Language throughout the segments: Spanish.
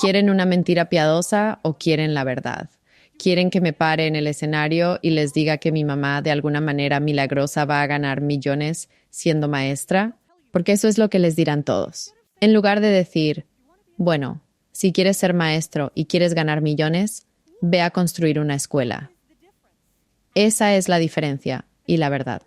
¿Quieren una mentira piadosa o quieren la verdad? ¿Quieren que me pare en el escenario y les diga que mi mamá de alguna manera milagrosa va a ganar millones siendo maestra? Porque eso es lo que les dirán todos. En lugar de decir, bueno, si quieres ser maestro y quieres ganar millones, ve a construir una escuela. Esa es la diferencia y la verdad.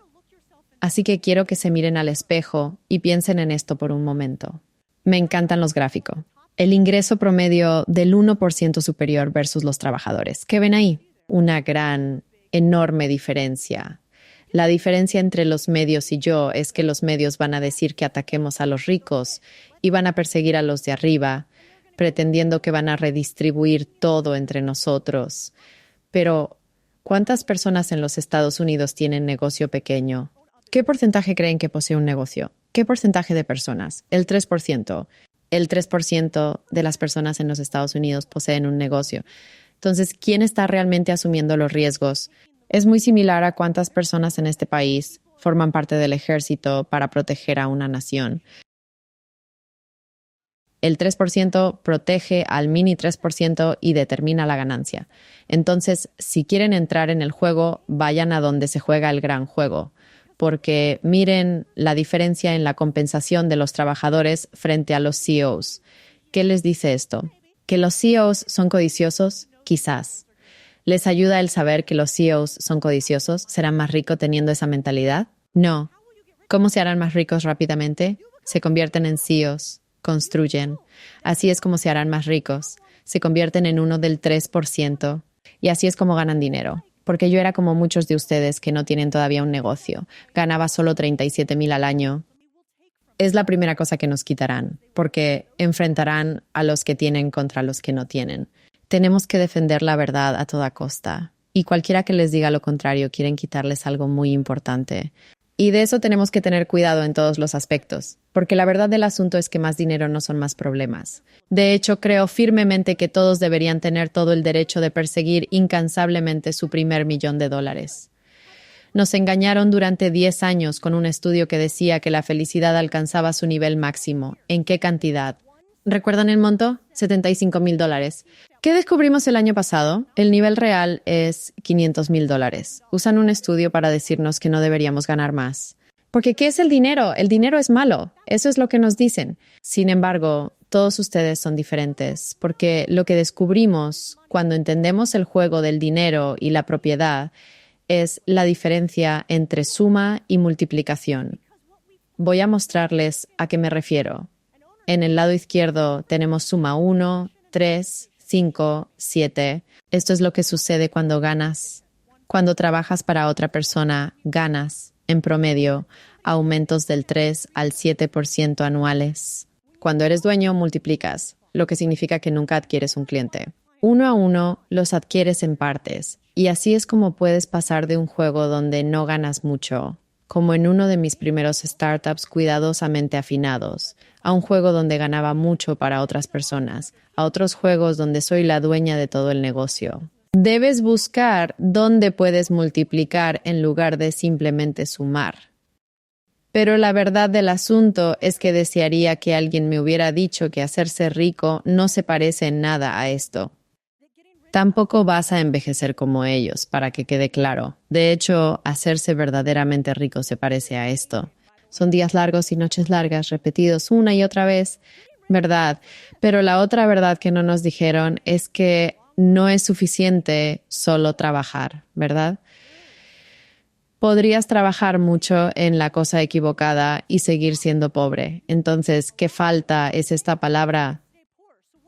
Así que quiero que se miren al espejo y piensen en esto por un momento. Me encantan los gráficos. El ingreso promedio del 1% superior versus los trabajadores. ¿Qué ven ahí? Una gran, enorme diferencia. La diferencia entre los medios y yo es que los medios van a decir que ataquemos a los ricos y van a perseguir a los de arriba, pretendiendo que van a redistribuir todo entre nosotros. Pero, ¿cuántas personas en los Estados Unidos tienen negocio pequeño? ¿Qué porcentaje creen que posee un negocio? ¿Qué porcentaje de personas? El 3%. El 3% de las personas en los Estados Unidos poseen un negocio. Entonces, ¿quién está realmente asumiendo los riesgos? Es muy similar a cuántas personas en este país forman parte del ejército para proteger a una nación. El 3% protege al mini 3% y determina la ganancia. Entonces, si quieren entrar en el juego, vayan a donde se juega el gran juego, porque miren la diferencia en la compensación de los trabajadores frente a los CEOs. ¿Qué les dice esto? ¿Que los CEOs son codiciosos? Quizás. ¿Les ayuda el saber que los CEOs son codiciosos? ¿Serán más ricos teniendo esa mentalidad? No. ¿Cómo se harán más ricos rápidamente? Se convierten en CEOs, construyen. Así es como se harán más ricos. Se convierten en uno del 3%. Y así es como ganan dinero. Porque yo era como muchos de ustedes que no tienen todavía un negocio. Ganaba solo 37,000 al año. Es la primera cosa que nos quitarán, porque enfrentarán a los que tienen contra los que no tienen. Tenemos que defender la verdad a toda costa. Y cualquiera que les diga lo contrario, quieren quitarles algo muy importante. Y de eso tenemos que tener cuidado en todos los aspectos, porque la verdad del asunto es que más dinero no son más problemas. De hecho, creo firmemente que todos deberían tener todo el derecho de perseguir incansablemente su primer $1,000,000. Nos engañaron durante 10 años con un estudio que decía que la felicidad alcanzaba su nivel máximo. ¿En qué cantidad? ¿Recuerdan el monto? $75,000. ¿Qué descubrimos el año pasado? El nivel real es $500,000. Usan un estudio para decirnos que no deberíamos ganar más. Porque ¿qué es el dinero? El dinero es malo. Eso es lo que nos dicen. Sin embargo, todos ustedes son diferentes, porque lo que descubrimos cuando entendemos el juego del dinero y la propiedad es la diferencia entre suma y multiplicación. Voy a mostrarles a qué me refiero. En el lado izquierdo tenemos suma 1, 3, 5, 7. Esto es lo que sucede cuando ganas. Cuando trabajas para otra persona, ganas, en promedio, aumentos del 3 al 7% anuales. Cuando eres dueño, multiplicas, lo que significa que nunca adquieres un cliente. Uno a uno los adquieres en partes, y así es como puedes pasar de un juego donde no ganas mucho, como en uno de mis primeros startups cuidadosamente afinados, a un juego donde ganaba mucho para otras personas, a otros juegos donde soy la dueña de todo el negocio. Debes buscar dónde puedes multiplicar en lugar de simplemente sumar. Pero la verdad del asunto es que desearía que alguien me hubiera dicho que hacerse rico no se parece en nada a esto. Tampoco vas a envejecer como ellos, para que quede claro. De hecho, hacerse verdaderamente rico se parece a esto. Son días largos y noches largas, repetidos una y otra vez, ¿verdad? Pero la otra verdad que no nos dijeron es que no es suficiente solo trabajar, ¿verdad? Podrías trabajar mucho en la cosa equivocada y seguir siendo pobre. Entonces, ¿qué falta es esta palabra?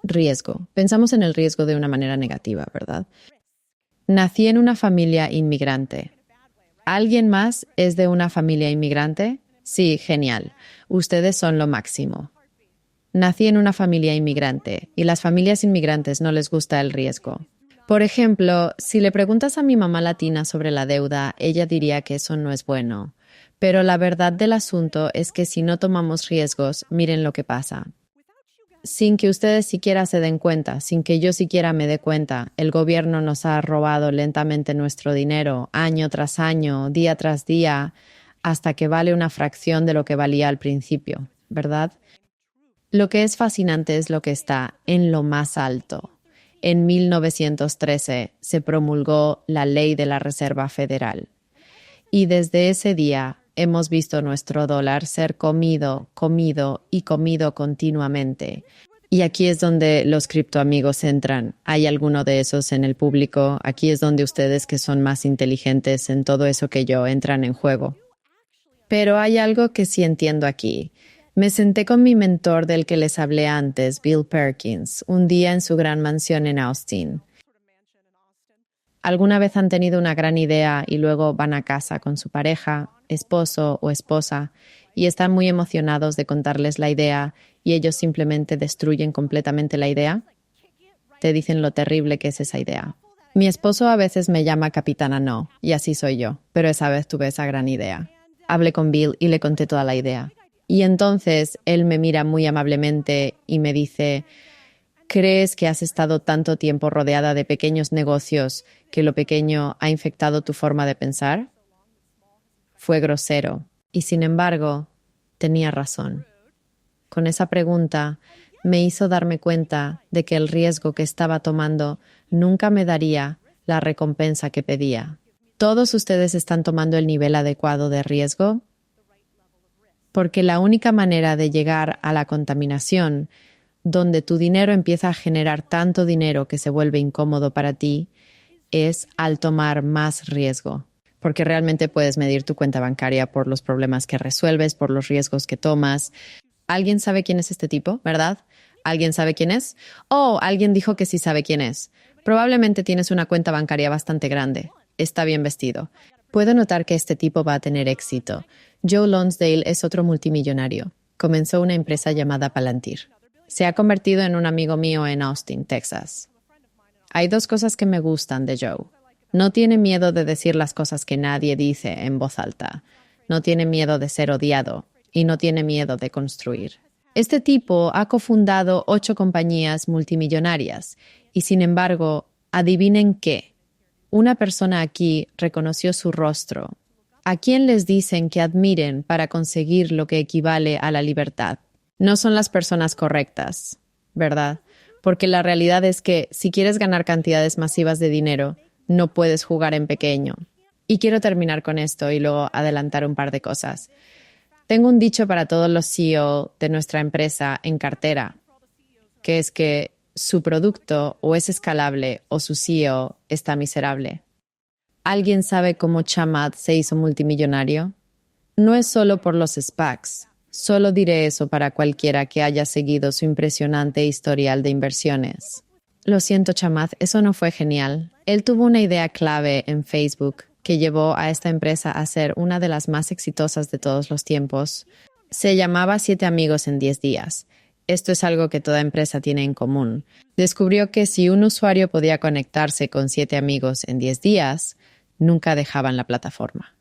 Riesgo. Pensamos en el riesgo de una manera negativa, ¿verdad? Nací en una familia inmigrante. ¿Alguien más es de una familia inmigrante? Sí, genial. Ustedes son lo máximo. Nací en una familia inmigrante y las familias inmigrantes no les gusta el riesgo. Por ejemplo, si le preguntas a mi mamá latina sobre la deuda, ella diría que eso no es bueno. Pero la verdad del asunto es que si no tomamos riesgos, miren lo que pasa. Sin que ustedes siquiera se den cuenta, sin que yo siquiera me dé cuenta, el gobierno nos ha robado lentamente nuestro dinero, año tras año, día tras día, hasta que vale una fracción de lo que valía al principio, ¿verdad? Lo que es fascinante es lo que está en lo más alto. En 1913 se promulgó la Ley de la Reserva Federal. Y desde ese día hemos visto nuestro dólar ser comido, comido y comido continuamente. Y aquí es donde los criptoamigos entran. ¿Hay alguno de esos en el público? Aquí es donde ustedes que son más inteligentes en todo eso que yo entran en juego. Pero hay algo que sí entiendo aquí. Me senté con mi mentor del que les hablé antes, Bill Perkins, un día en su gran mansión en Austin. ¿Alguna vez han tenido una gran idea y luego van a casa con su pareja, esposo o esposa y están muy emocionados de contarles la idea y ellos simplemente destruyen completamente la idea? Te dicen lo terrible que es esa idea. Mi esposo a veces me llama Capitana No, y así soy yo, pero esa vez tuve esa gran idea. Hablé con Bill y le conté toda la idea. Y entonces él me mira muy amablemente y me dice: ¿crees que has estado tanto tiempo rodeada de pequeños negocios que lo pequeño ha infectado tu forma de pensar? Fue grosero y, sin embargo, tenía razón. Con esa pregunta me hizo darme cuenta de que el riesgo que estaba tomando nunca me daría la recompensa que pedía. ¿Todos ustedes están tomando el nivel adecuado de riesgo? Porque la única manera de llegar a la contaminación, donde tu dinero empieza a generar tanto dinero que se vuelve incómodo para ti, es al tomar más riesgo. Porque realmente puedes medir tu cuenta bancaria por los problemas que resuelves, por los riesgos que tomas. ¿Alguien sabe quién es este tipo, verdad? ¿Alguien sabe quién es? Oh, alguien dijo que sí sabe quién es. Probablemente tienes una cuenta bancaria bastante grande. Está bien vestido. Puedo notar que este tipo va a tener éxito. Joe Lonsdale es otro multimillonario. Comenzó una empresa llamada Palantir. Se ha convertido en un amigo mío en Austin, Texas. Hay dos cosas que me gustan de Joe. No tiene miedo de decir las cosas que nadie dice en voz alta. No tiene miedo de ser odiado y no tiene miedo de construir. Este tipo ha cofundado 8 compañías multimillonarias y, sin embargo, adivinen qué. Una persona aquí reconoció su rostro. ¿A quién les dicen que admiren para conseguir lo que equivale a la libertad? No son las personas correctas, ¿verdad? Porque la realidad es que si quieres ganar cantidades masivas de dinero, no puedes jugar en pequeño. Y quiero terminar con esto y luego adelantar un par de cosas. Tengo un dicho para todos los CEO de nuestra empresa en cartera, que es que su producto o es escalable o su CEO está miserable. ¿Alguien sabe cómo Chamath se hizo multimillonario? No es solo por los SPACs. Solo diré eso para cualquiera que haya seguido su impresionante historial de inversiones. Lo siento, Chamath, eso no fue genial. Él tuvo una idea clave en Facebook que llevó a esta empresa a ser una de las más exitosas de todos los tiempos. Se llamaba 7 amigos en 10 días. Esto es algo que toda empresa tiene en común. Descubrió que si un usuario podía conectarse con 7 amigos en 10 días, nunca dejaban la plataforma.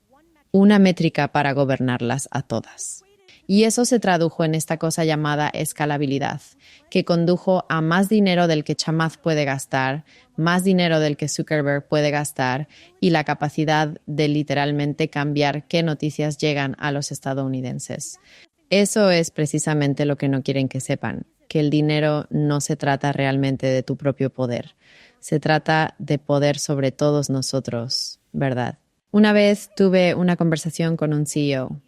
Una métrica para gobernarlas a todas. Y eso se tradujo en esta cosa llamada escalabilidad, que condujo a más dinero del que Chamath puede gastar, más dinero del que Zuckerberg puede gastar y la capacidad de literalmente cambiar qué noticias llegan a los estadounidenses. Eso es precisamente lo que no quieren que sepan, que el dinero no se trata realmente de tu propio poder. Se trata de poder sobre todos nosotros, ¿verdad? Una vez tuve una conversación con un CEO.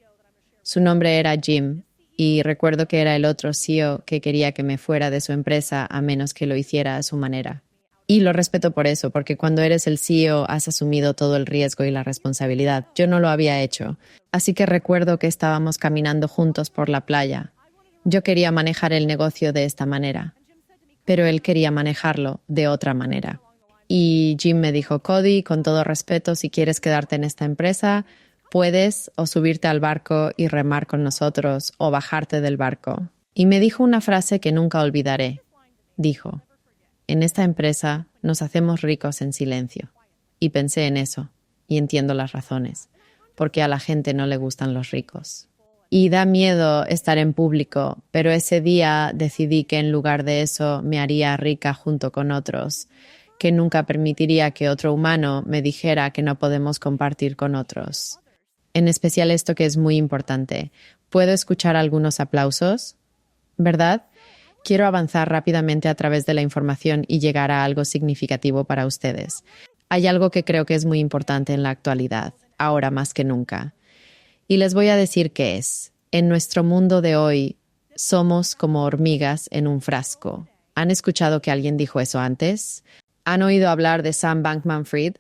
Su nombre era Jim y recuerdo que era el otro CEO que quería que me fuera de su empresa a menos que lo hiciera a su manera. Y lo respeto por eso, porque cuando eres el CEO has asumido todo el riesgo y la responsabilidad. Yo no lo había hecho. Así que recuerdo que estábamos caminando juntos por la playa. Yo quería manejar el negocio de esta manera, pero él quería manejarlo de otra manera. Y Jim me dijo: Cody, con todo respeto, si quieres quedarte en esta empresa, puedes o subirte al barco y remar con nosotros o bajarte del barco. Y me dijo una frase que nunca olvidaré. Dijo: en esta empresa nos hacemos ricos en silencio. Y pensé en eso, y entiendo las razones, porque a la gente no le gustan los ricos. Y da miedo estar en público, pero ese día decidí que en lugar de eso me haría rica junto con otros, que nunca permitiría que otro humano me dijera que no podemos compartir con otros. En especial esto que es muy importante. ¿Puedo escuchar algunos aplausos? ¿verdad? Quiero avanzar rápidamente a través de la información y llegar a algo significativo para ustedes. Hay algo que creo que es muy importante en la actualidad, ahora más que nunca. Y les voy a decir qué es. En nuestro mundo de hoy, somos como hormigas en un frasco. ¿Han escuchado que alguien dijo eso antes? ¿Han oído hablar de Sam Bankman-Fried?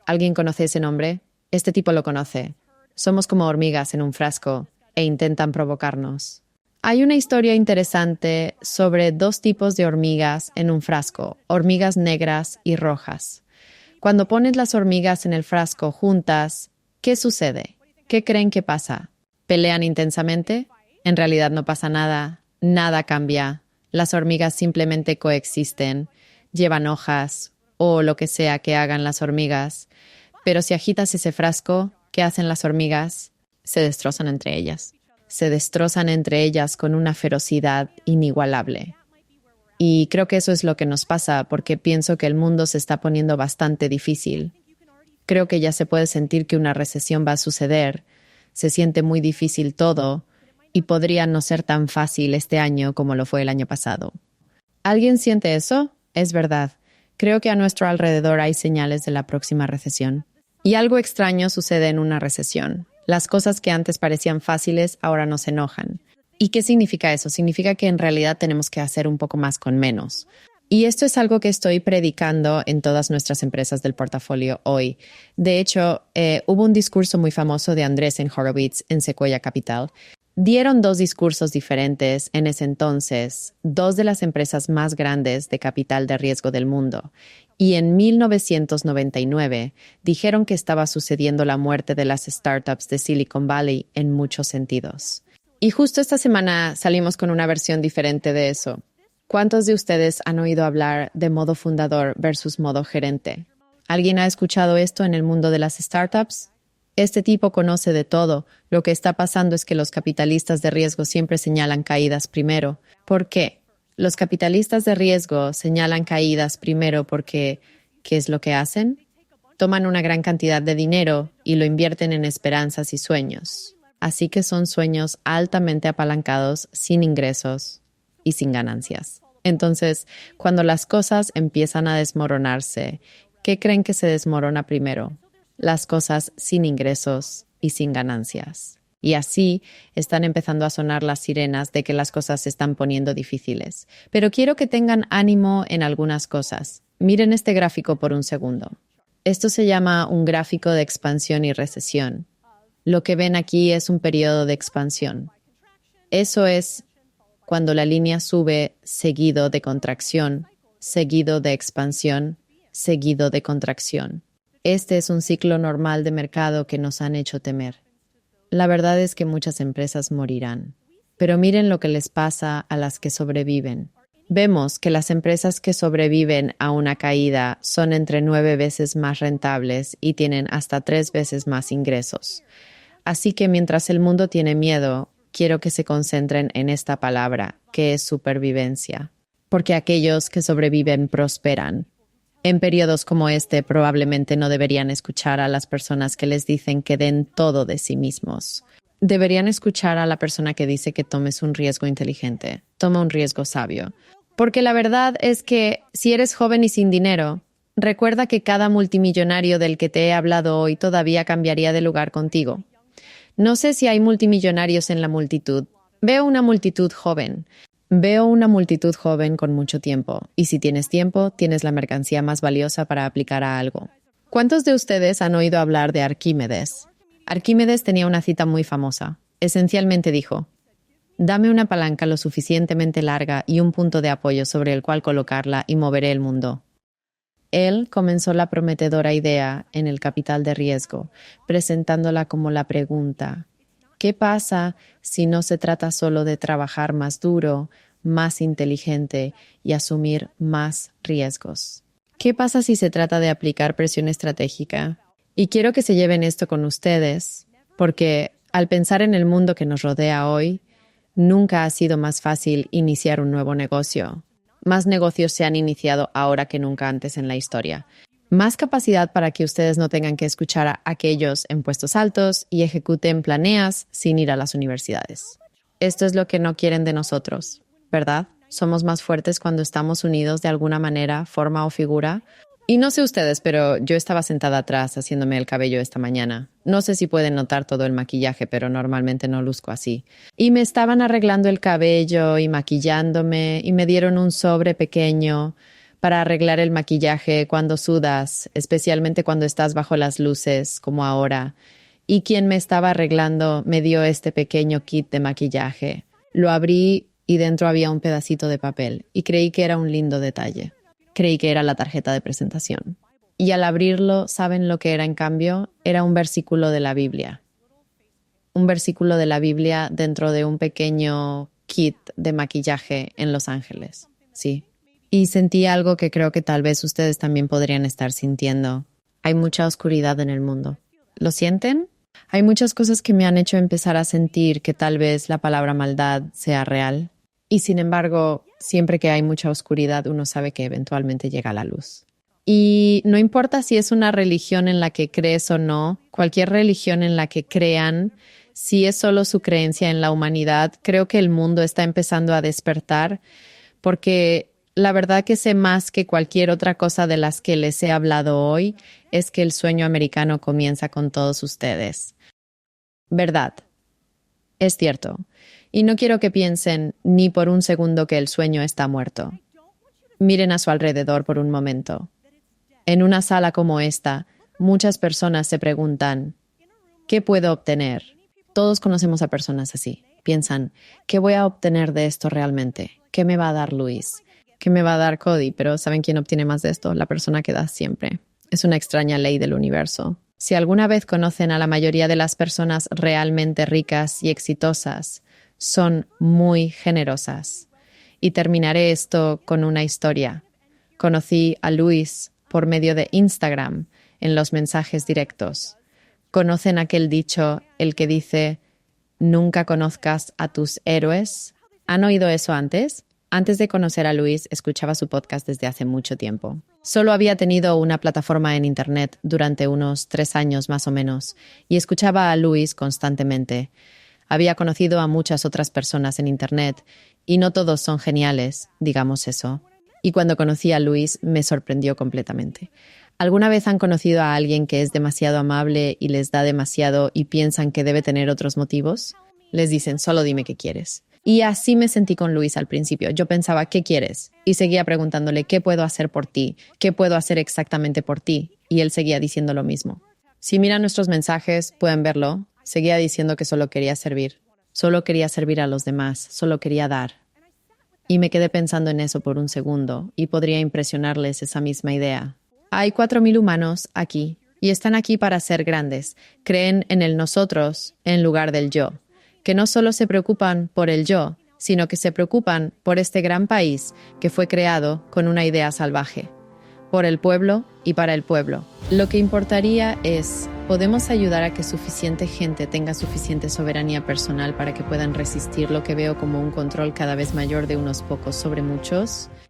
¿Alguien conoce ese nombre? Este tipo lo conoce. Somos como hormigas en un frasco e intentan provocarnos. Hay una historia interesante sobre dos tipos de hormigas en un frasco, hormigas negras y rojas. Cuando pones las hormigas en el frasco juntas, ¿qué sucede? ¿Qué creen que pasa? ¿Pelean intensamente? En realidad no pasa nada, nada cambia. Las hormigas simplemente coexisten, llevan hojas o lo que sea que hagan las hormigas. Pero si agitas ese frasco, ¿qué hacen las hormigas? Se destrozan entre ellas. Se destrozan entre ellas con una ferocidad inigualable. Y creo que eso es lo que nos pasa porque pienso que el mundo se está poniendo bastante difícil. Creo que ya se puede sentir que una recesión va a suceder. Se siente muy difícil todo y podría no ser tan fácil este año como lo fue el año pasado. ¿Alguien siente eso? Es verdad. Creo que a nuestro alrededor hay señales de la próxima recesión. Y algo extraño sucede en una recesión. Las cosas que antes parecían fáciles ahora nos enojan. ¿Y qué significa eso? Significa que en realidad tenemos que hacer un poco más con menos. Y esto es algo que estoy predicando en todas nuestras empresas del portafolio hoy. De hecho, hubo un discurso muy famoso de Andreessen Horowitz en Sequoia Capital. Dieron dos discursos diferentes en ese entonces, dos de las empresas más grandes de capital de riesgo del mundo. Y en 1999 dijeron que estaba sucediendo la muerte de las startups de Silicon Valley en muchos sentidos. Y justo esta semana salimos con una versión diferente de eso. ¿Cuántos de ustedes han oído hablar de modo fundador versus modo gerente? ¿Alguien ha escuchado esto en el mundo de las startups? Este tipo conoce de todo. Lo que está pasando es que los capitalistas de riesgo siempre señalan caídas primero. ¿Por qué? Los capitalistas de riesgo señalan caídas primero porque, ¿qué es lo que hacen? Toman una gran cantidad de dinero y lo invierten en esperanzas y sueños. Así que son sueños altamente apalancados, sin ingresos y sin ganancias. Entonces, cuando las cosas empiezan a desmoronarse, ¿qué creen que se desmorona primero? Las cosas sin ingresos y sin ganancias. Y así están empezando a sonar las sirenas de que las cosas se están poniendo difíciles. Pero quiero que tengan ánimo en algunas cosas. Miren este gráfico por un segundo. Esto se llama un gráfico de expansión y recesión. Lo que ven aquí es un periodo de expansión. Eso es cuando la línea sube seguido de contracción, seguido de expansión, seguido de contracción. Este es un ciclo normal de mercado que nos han hecho temer. La verdad es que muchas empresas morirán, pero miren lo que les pasa a las que sobreviven. Vemos que las empresas que sobreviven a una caída son entre 9 veces más rentables y tienen hasta 3 veces más ingresos. Así que mientras el mundo tiene miedo, quiero que se concentren en esta palabra, que es supervivencia, porque aquellos que sobreviven prosperan. En periodos como este, probablemente no deberían escuchar a las personas que les dicen que den todo de sí mismos. Deberían escuchar a la persona que dice que tomes un riesgo inteligente, toma un riesgo sabio. Porque la verdad es que si eres joven y sin dinero, recuerda que cada multimillonario del que te he hablado hoy todavía cambiaría de lugar contigo. No sé si hay multimillonarios en la multitud. Veo una multitud joven. Veo una multitud joven con mucho tiempo, y si tienes tiempo, tienes la mercancía más valiosa para aplicar a algo. ¿Cuántos de ustedes han oído hablar de Arquímedes? Arquímedes tenía una cita muy famosa. Esencialmente dijo: «Dame una palanca lo suficientemente larga y un punto de apoyo sobre el cual colocarla y moveré el mundo». Él comenzó la prometedora idea en el capital de riesgo, presentándola como la pregunta: ¿qué pasa si no se trata solo de trabajar más duro, más inteligente y asumir más riesgos? ¿Qué pasa si se trata de aplicar presión estratégica? Y quiero que se lleven esto con ustedes, porque al pensar en el mundo que nos rodea hoy, nunca ha sido más fácil iniciar un nuevo negocio. Más negocios se han iniciado ahora que nunca antes en la historia. Más capacidad para que ustedes no tengan que escuchar a aquellos en puestos altos y ejecuten planeas sin ir a las universidades. Esto es lo que no quieren de nosotros. ¿verdad? Somos más fuertes cuando estamos unidos de alguna manera, forma o figura. Y no sé ustedes, pero yo estaba sentada atrás haciéndome el cabello esta mañana. No sé si pueden notar todo el maquillaje, pero normalmente no luzco así. Y me estaban arreglando el cabello y maquillándome y me dieron un sobre pequeño para arreglar el maquillaje cuando sudas, especialmente cuando estás bajo las luces, como ahora. Y quien me estaba arreglando me dio este pequeño kit de maquillaje. Lo abrí y dentro había un pedacito de papel y creí que era un lindo detalle. Creí que era la tarjeta de presentación. Y al abrirlo, ¿saben lo que era en cambio? Era un versículo de la Biblia. Un versículo de la Biblia dentro de un pequeño kit de maquillaje en Los Ángeles. Sí. Y sentí algo que creo que tal vez ustedes también podrían estar sintiendo. Hay mucha oscuridad en el mundo. ¿Lo sienten? Hay muchas cosas que me han hecho empezar a sentir que tal vez la palabra maldad sea real. Y sin embargo, siempre que hay mucha oscuridad, uno sabe que eventualmente llega la luz. Y no importa si es una religión en la que crees o no, cualquier religión en la que crean, si es solo su creencia en la humanidad, creo que el mundo está empezando a despertar, porque la verdad que sé más que cualquier otra cosa de las que les he hablado hoy, es que el sueño americano comienza con todos ustedes. ¿Verdad? Es cierto. Y no quiero que piensen ni por un segundo que el sueño está muerto. Miren a su alrededor por un momento. En una sala como esta, muchas personas se preguntan, ¿qué puedo obtener? Todos conocemos a personas así. Piensan, ¿qué voy a obtener de esto realmente? ¿Qué me va a dar Luis? ¿Qué me va a dar Cody? Pero ¿saben quién obtiene más de esto? La persona que da siempre. Es una extraña ley del universo. Si alguna vez conocen a la mayoría de las personas realmente ricas y exitosas, son muy generosas. Y terminaré esto con una historia. Conocí a Luis por medio de Instagram en los mensajes directos. ¿Conocen aquel dicho, el que dice, nunca conozcas a tus héroes? ¿Han oído eso antes? Antes de conocer a Luis, escuchaba su podcast desde hace mucho tiempo. Solo había tenido una plataforma en Internet durante unos 3 años más o menos, y escuchaba a Luis constantemente. Había conocido a muchas otras personas en Internet, y no todos son geniales, digamos eso. Y cuando conocí a Luis, me sorprendió completamente. ¿Alguna vez han conocido a alguien que es demasiado amable y les da demasiado y piensan que debe tener otros motivos? Les dicen, solo dime qué quieres. Y así me sentí con Luis al principio. Yo pensaba, ¿qué quieres? Y seguía preguntándole, ¿qué puedo hacer por ti? ¿Qué puedo hacer exactamente por ti? Y él seguía diciendo lo mismo. Si miran nuestros mensajes, pueden verlo. Seguía diciendo que solo quería servir. Solo quería servir a los demás. Solo quería dar. Y me quedé pensando en eso por un segundo y podría impresionarles esa misma idea. Hay 4,000 humanos aquí y están aquí para ser grandes. Creen en el nosotros en lugar del yo. Que no solo se preocupan por el yo, sino que se preocupan por este gran país que fue creado con una idea salvaje. Por el pueblo y para el pueblo. Lo que importaría es, ¿podemos ayudar a que suficiente gente tenga suficiente soberanía personal para que puedan resistir lo que veo como un control cada vez mayor de unos pocos sobre muchos?